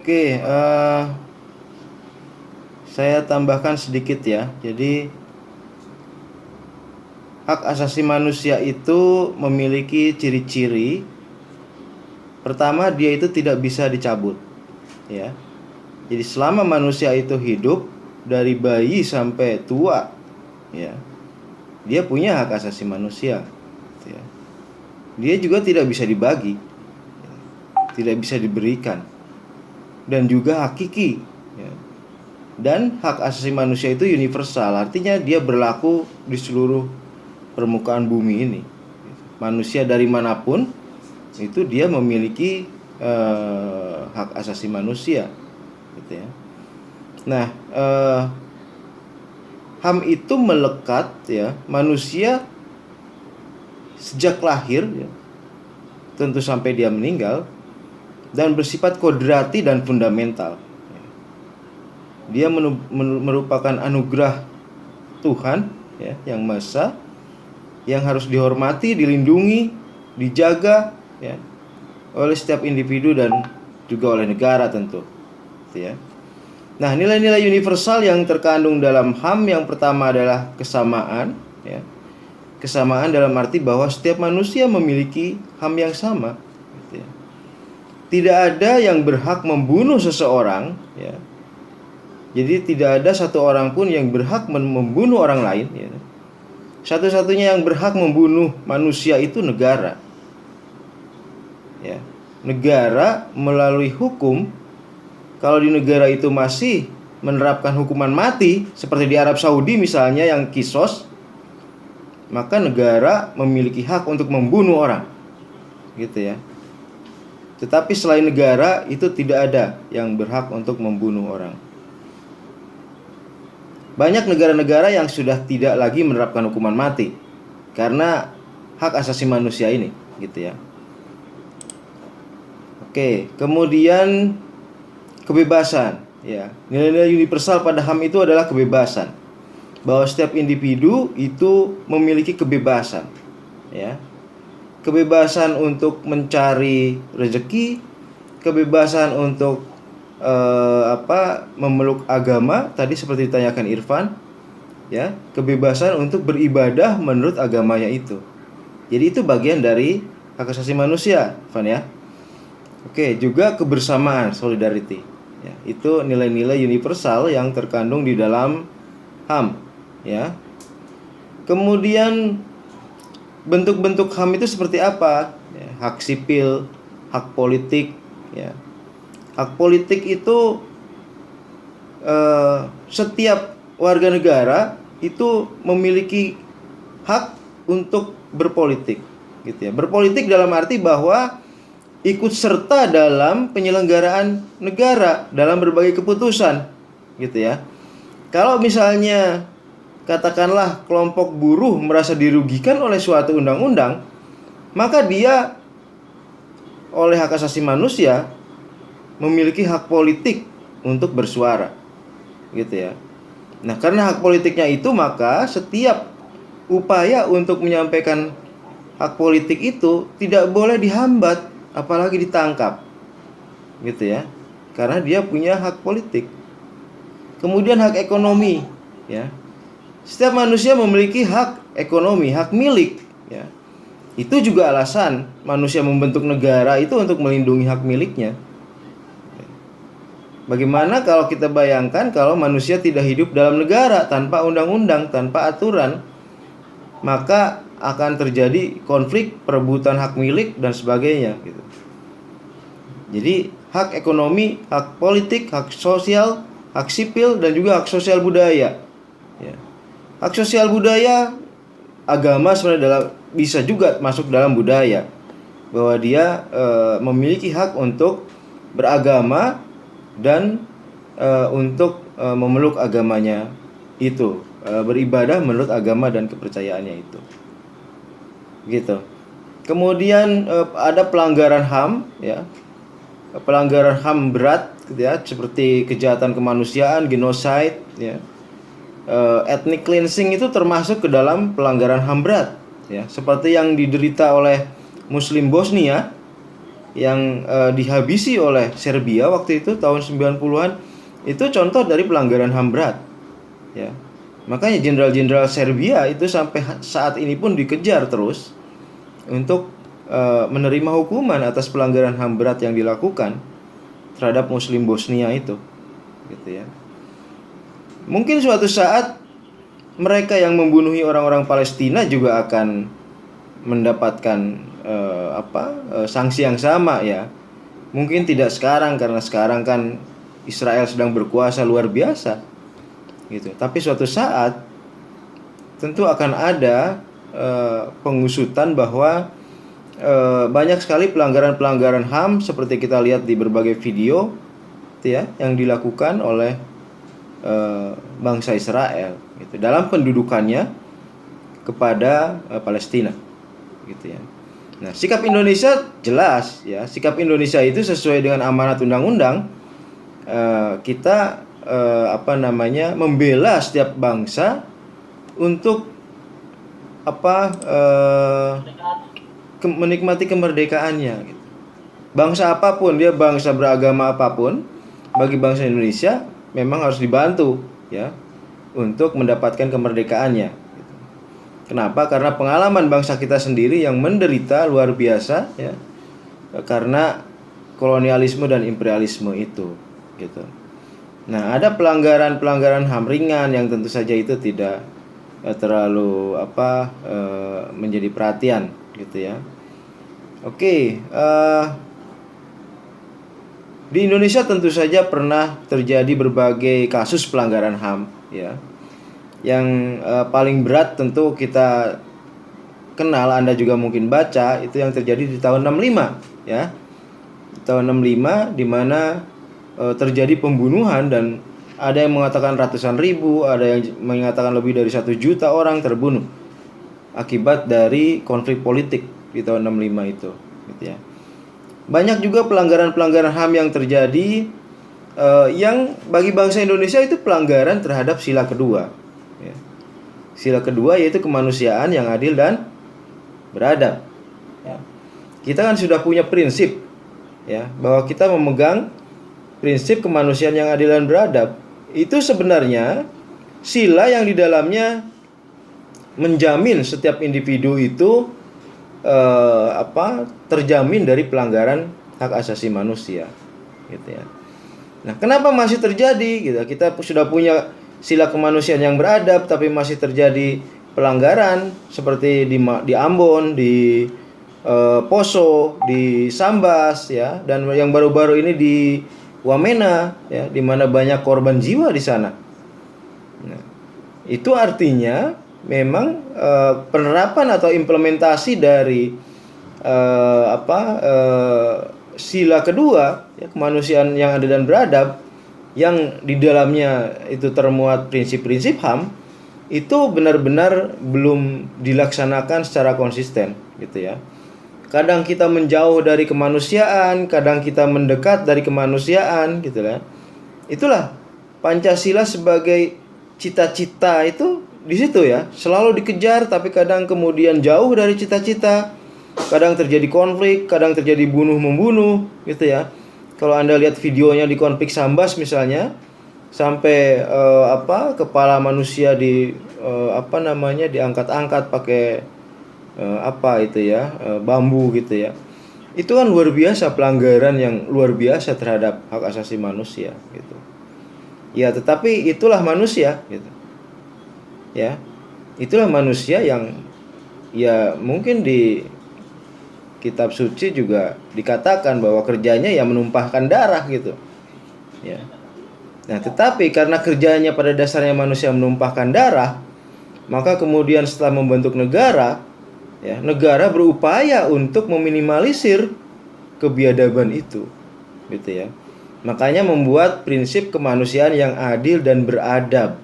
Oke, saya tambahkan sedikit ya. Jadi hak asasi manusia itu memiliki ciri-ciri. Pertama, dia itu tidak bisa dicabut, ya. Jadi selama manusia itu hidup dari bayi sampai tua, ya, dia punya hak asasi manusia, ya. Dia juga tidak bisa dibagi, tidak bisa diberikan, dan juga hakiki, ya. Dan hak asasi manusia itu universal, artinya dia berlaku di seluruh permukaan bumi ini. Manusia dari manapun itu dia memiliki hak asasi manusia, gitu ya. Nah, HAM itu melekat ya manusia sejak lahir, ya, tentu sampai dia meninggal, dan bersifat kodrati dan fundamental. Dia merupakan anugerah Tuhan, ya, yang Maha Esa, yang harus dihormati, dilindungi, dijaga, ya, oleh setiap individu dan juga oleh negara tentu, ya. Nah, nilai-nilai universal yang terkandung dalam HAM yang pertama adalah kesamaan, ya. Kesamaan dalam arti bahwa setiap manusia memiliki HAM yang sama, gitu ya. Tidak ada yang berhak membunuh seseorang, ya. Jadi tidak ada satu orang pun yang berhak membunuh orang lain, ya. Satu-satunya yang berhak membunuh manusia itu negara, ya. Negara melalui hukum. Kalau di negara itu masih menerapkan hukuman mati, seperti di Arab Saudi misalnya yang kisos, maka negara memiliki hak untuk membunuh orang, gitu ya. Tetapi selain negara itu tidak ada yang berhak untuk membunuh orang. Banyak negara-negara yang sudah tidak lagi menerapkan hukuman mati karena hak asasi manusia ini, gitu ya. Oke, kemudian kebebasan, ya. Nilai-nilai universal pada HAM itu adalah kebebasan. Bahwa setiap individu itu memiliki kebebasan, ya. Kebebasan untuk mencari rezeki, kebebasan untuk memeluk agama, tadi seperti ditanyakan Irfan, ya, kebebasan untuk beribadah menurut agamanya itu. Jadi itu bagian dari hak asasi manusia, Irfan, ya. Oke, juga kebersamaan, solidarity, ya, itu nilai-nilai universal yang terkandung di dalam HAM, ya. Kemudian bentuk-bentuk HAM itu seperti apa? Ya, hak sipil, hak politik, ya. Hak politik itu setiap warga negara itu memiliki hak untuk berpolitik, gitu ya. Berpolitik dalam arti bahwa ikut serta dalam penyelenggaraan negara dalam berbagai keputusan, gitu ya. Kalau misalnya katakanlah kelompok buruh merasa dirugikan oleh suatu undang-undang, maka dia oleh hak asasi manusia memiliki hak politik untuk bersuara, gitu ya. Nah, karena hak politiknya itu, maka setiap upaya untuk menyampaikan hak politik itu tidak boleh dihambat, apalagi ditangkap, gitu ya. Karena dia punya hak politik. Kemudian hak ekonomi, ya. Setiap manusia memiliki hak ekonomi, hak milik, ya. Itu juga alasan manusia membentuk negara itu untuk melindungi hak miliknya. Bagaimana kalau kita bayangkan kalau manusia tidak hidup dalam negara, tanpa undang-undang, tanpa aturan, maka akan terjadi konflik perebutan hak milik dan sebagainya, gitu. Jadi hak ekonomi, hak politik, hak sosial, hak sipil, dan juga hak sosial budaya, ya. Hak sosial budaya, agama sebenarnya bisa juga masuk dalam budaya, bahwa dia memiliki hak untuk beragama dan untuk memeluk agamanya itu, beribadah menurut agama dan kepercayaannya itu, gitu. Kemudian ada pelanggaran HAM, ya. Pelanggaran HAM berat, gitu ya, seperti kejahatan kemanusiaan, genocide, ya. Ethnic cleansing itu termasuk ke dalam pelanggaran HAM berat, ya, seperti yang diderita oleh Muslim Bosnia, yang dihabisi oleh Serbia waktu itu tahun 90-an itu contoh dari pelanggaran HAM berat, ya. Makanya jenderal-jenderal Serbia itu sampai saat ini pun dikejar terus untuk menerima hukuman atas pelanggaran HAM berat yang dilakukan terhadap Muslim Bosnia itu, gitu ya. Mungkin suatu saat mereka yang membunuhi orang-orang Palestina juga akan mendapatkan sanksi yang sama, ya. Mungkin tidak sekarang karena sekarang kan Israel sedang berkuasa luar biasa, gitu. Tapi suatu saat tentu akan ada pengusutan bahwa banyak sekali pelanggaran-pelanggaran HAM seperti kita lihat di berbagai video, ya, yang dilakukan oleh bangsa Israel, gitu, dalam pendudukannya kepada Palestina, gitu ya. Nah, sikap Indonesia jelas, ya. Sikap Indonesia itu sesuai dengan amanat undang-undang. Kita membela setiap bangsa untuk menikmati kemerdekaannya, gitu. Bangsa apapun dia, bangsa beragama apapun, bagi bangsa Indonesia memang harus dibantu, ya, untuk mendapatkan kemerdekaannya, gitu. Kenapa? Karena pengalaman bangsa kita sendiri yang menderita luar biasa, ya, karena kolonialisme dan imperialisme itu, gitu. Nah, ada pelanggaran-pelanggaran HAM ringan yang tentu saja itu tidak terlalu menjadi perhatian, gitu ya. Oke, di Indonesia tentu saja pernah terjadi berbagai kasus pelanggaran HAM, ya. Yang paling berat tentu kita kenal, Anda juga mungkin baca, itu yang terjadi di tahun 65, ya. Di tahun 65 di mana terjadi pembunuhan dan ada yang mengatakan ratusan ribu, ada yang mengatakan lebih dari 1 juta orang terbunuh akibat dari konflik politik di tahun 65 itu, gitu ya. Banyak juga pelanggaran-pelanggaran HAM yang terjadi yang bagi bangsa Indonesia itu pelanggaran terhadap sila kedua, ya. Sila kedua yaitu kemanusiaan yang adil dan beradab, ya. Kita kan sudah punya prinsip, ya, bahwa kita memegang prinsip kemanusiaan yang adil dan beradab. Itu sebenarnya sila yang di dalamnya menjamin setiap individu itu terjamin dari pelanggaran hak asasi manusia, gitu ya. Nah, kenapa masih terjadi, gitu? Kita sudah punya sila kemanusiaan yang beradab tapi masih terjadi pelanggaran seperti di Ambon, di Poso, di Sambas, ya, dan yang baru-baru ini di Wamena, ya, di mana banyak korban jiwa di sana. Nah, itu artinya memang penerapan atau implementasi dari sila kedua, ya, kemanusiaan yang adil dan beradab, yang di dalamnya itu termuat prinsip-prinsip HAM, itu benar-benar belum dilaksanakan secara konsisten, gitu ya. Kadang kita menjauh dari kemanusiaan, kadang kita mendekat dari kemanusiaan, gitu ya. Itulah Pancasila sebagai cita-cita itu di situ, ya. Selalu dikejar tapi kadang kemudian jauh dari cita-cita. Kadang terjadi konflik, kadang terjadi bunuh-membunuh, gitu ya. Kalau Anda lihat videonya di konflik Sambas misalnya, sampai kepala manusia diangkat-angkat pakai bambu, gitu ya. Itu kan luar biasa, pelanggaran yang luar biasa terhadap hak asasi manusia, gitu. Ya, tetapi itulah manusia, gitu. Ya. Itulah manusia yang, ya, mungkin di kitab suci juga dikatakan bahwa kerjanya ya menumpahkan darah, gitu. Ya. Nah, tetapi karena kerjanya pada dasarnya manusia menumpahkan darah, maka kemudian setelah membentuk negara, ya, negara berupaya untuk meminimalisir kebiadaban itu, gitu ya. Makanya membuat prinsip kemanusiaan yang adil dan beradab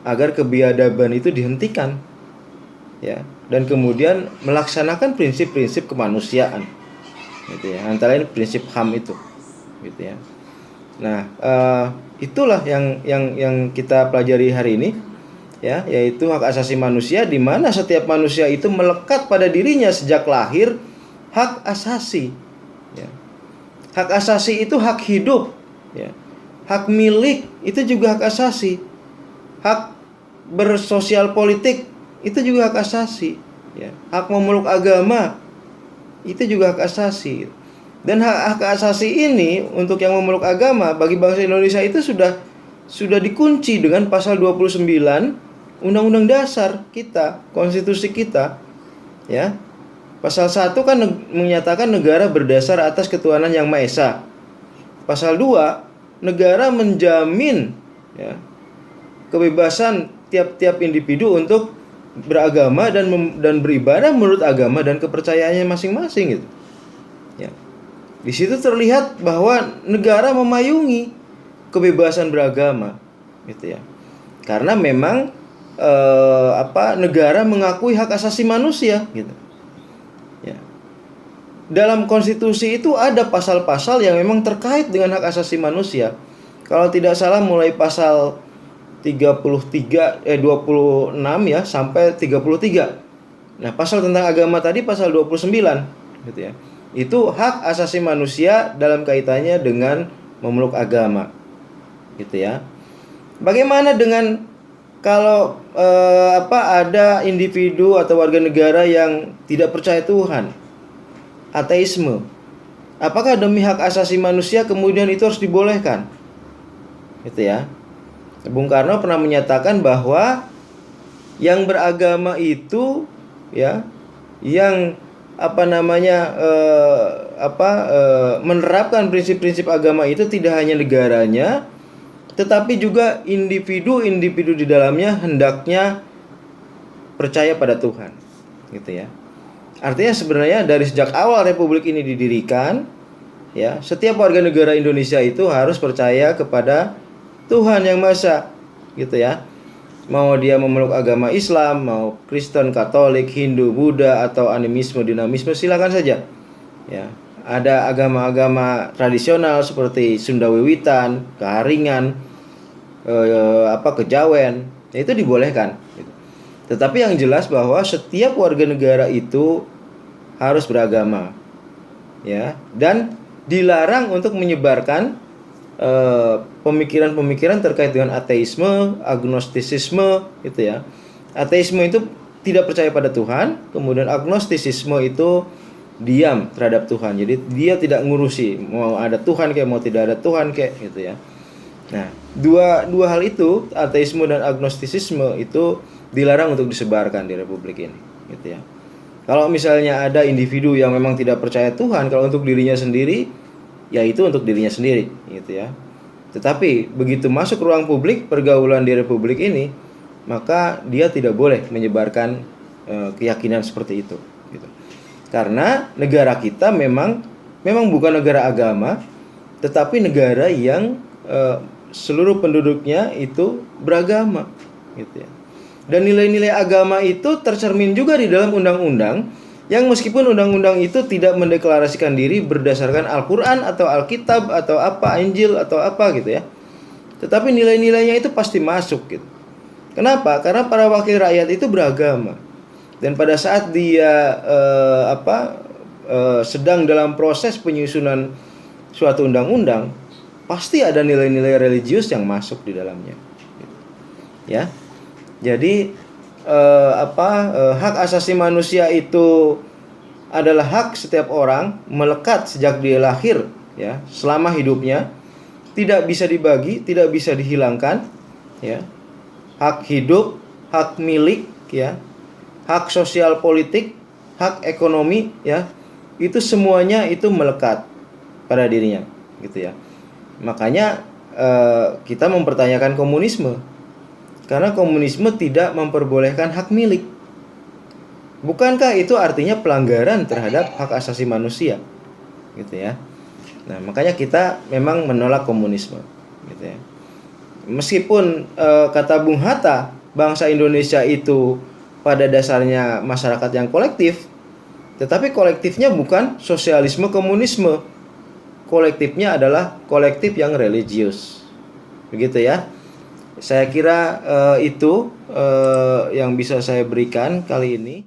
agar kebiadaban itu dihentikan, ya, dan kemudian melaksanakan prinsip-prinsip kemanusiaan, gitu ya. Antara lain prinsip HAM itu, gitu ya. Nah, itulah yang kita pelajari hari ini, ya, yaitu hak asasi manusia, di mana setiap manusia itu melekat pada dirinya sejak lahir hak asasi, ya. Hak asasi itu hak hidup, ya. Hak milik itu juga hak asasi. Hak bersosial politik itu juga hak asasi, ya. Hak memeluk agama itu juga hak asasi. Dan hak asasi ini untuk yang memeluk agama bagi bangsa Indonesia itu sudah dikunci dengan pasal 29 Undang-Undang Dasar kita, konstitusi kita, ya. Pasal 1 kan menyatakan negara berdasar atas ketuhanan yang Maha Esa. Pasal 2, negara menjamin, ya, kebebasan tiap-tiap individu untuk beragama dan beribadah menurut agama dan kepercayaannya masing-masing gitu. Ya. Di situ terlihat bahwa negara memayungi kebebasan beragama, gitu ya. Karena memang negara mengakui hak asasi manusia, gitu. Ya. Dalam konstitusi itu ada pasal-pasal yang memang terkait dengan hak asasi manusia. Kalau tidak salah mulai pasal 26 ya sampai 33. Nah, pasal tentang agama tadi pasal 29, gitu ya. Itu hak asasi manusia dalam kaitannya dengan memeluk agama, gitu ya. Bagaimana dengan kalau ada individu atau warga negara yang tidak percaya Tuhan, ateisme? Apakah demi hak asasi manusia kemudian itu harus dibolehkan? Gitu ya. Bung Karno pernah menyatakan bahwa yang beragama itu, ya, yang menerapkan prinsip-prinsip agama itu tidak hanya negaranya, tetapi juga individu-individu di dalamnya hendaknya percaya pada Tuhan, gitu ya. Artinya sebenarnya dari sejak awal Republik ini didirikan, ya, setiap warga negara Indonesia itu harus percaya kepada Tuhan yang Maha Esa, gitu ya. Mau dia memeluk agama Islam, mau Kristen, Katolik, Hindu, Buddha, atau animisme, dinamisme, silakan saja. Ya, ada agama-agama tradisional seperti Sunda Wiwitan, Keharingan, Kejawen, itu dibolehkan. Tetapi yang jelas bahwa setiap warga negara itu harus beragama, ya, dan dilarang untuk menyebarkan pemikiran-pemikiran terkait dengan ateisme, agnostisisme, gitu ya. Ateisme itu tidak percaya pada Tuhan, kemudian agnostisisme itu diam terhadap Tuhan. Jadi dia tidak ngurusi mau ada Tuhan kayak mau tidak ada Tuhan kayak, gitu ya. Nah, dua hal itu, ateisme dan agnostisisme, itu dilarang untuk disebarkan di Republik ini, gitu ya. Kalau misalnya ada individu yang memang tidak percaya Tuhan, kalau untuk dirinya sendiri, ya itu untuk dirinya sendiri, gitu ya. Tetapi begitu masuk ruang publik, pergaulan di Republik ini, maka dia tidak boleh menyebarkan keyakinan seperti itu, gitu. Karena negara kita memang bukan negara agama, tetapi negara yang seluruh penduduknya itu beragama, gitu ya. Dan nilai-nilai agama itu tercermin juga di dalam undang-undang, yang meskipun undang-undang itu tidak mendeklarasikan diri berdasarkan Al-Quran atau Alkitab atau apa, Injil atau apa, gitu ya. Tetapi nilai-nilainya itu pasti masuk, gitu. Kenapa? Karena para wakil rakyat itu beragama. Dan pada saat dia sedang dalam proses penyusunan suatu undang-undang, pasti ada nilai-nilai religius yang masuk di dalamnya, gitu. Ya. Jadi hak asasi manusia itu adalah hak setiap orang, melekat sejak dia lahir, ya, selama hidupnya, tidak bisa dibagi, tidak bisa dihilangkan, ya. Hak hidup, hak milik, ya, hak sosial politik, hak ekonomi, ya, itu semuanya itu melekat pada dirinya, gitu ya. Makanya kita mempertanyakan komunisme. Karena komunisme tidak memperbolehkan hak milik. Bukankah itu artinya pelanggaran terhadap hak asasi manusia? Gitu ya. Nah, makanya kita memang menolak komunisme, gitu ya. Meskipun kata Bung Hatta, bangsa Indonesia itu pada dasarnya masyarakat yang kolektif, tetapi kolektifnya bukan sosialisme komunisme. Kolektifnya adalah kolektif yang religius. Begitu ya. Saya kira itu yang bisa saya berikan kali ini.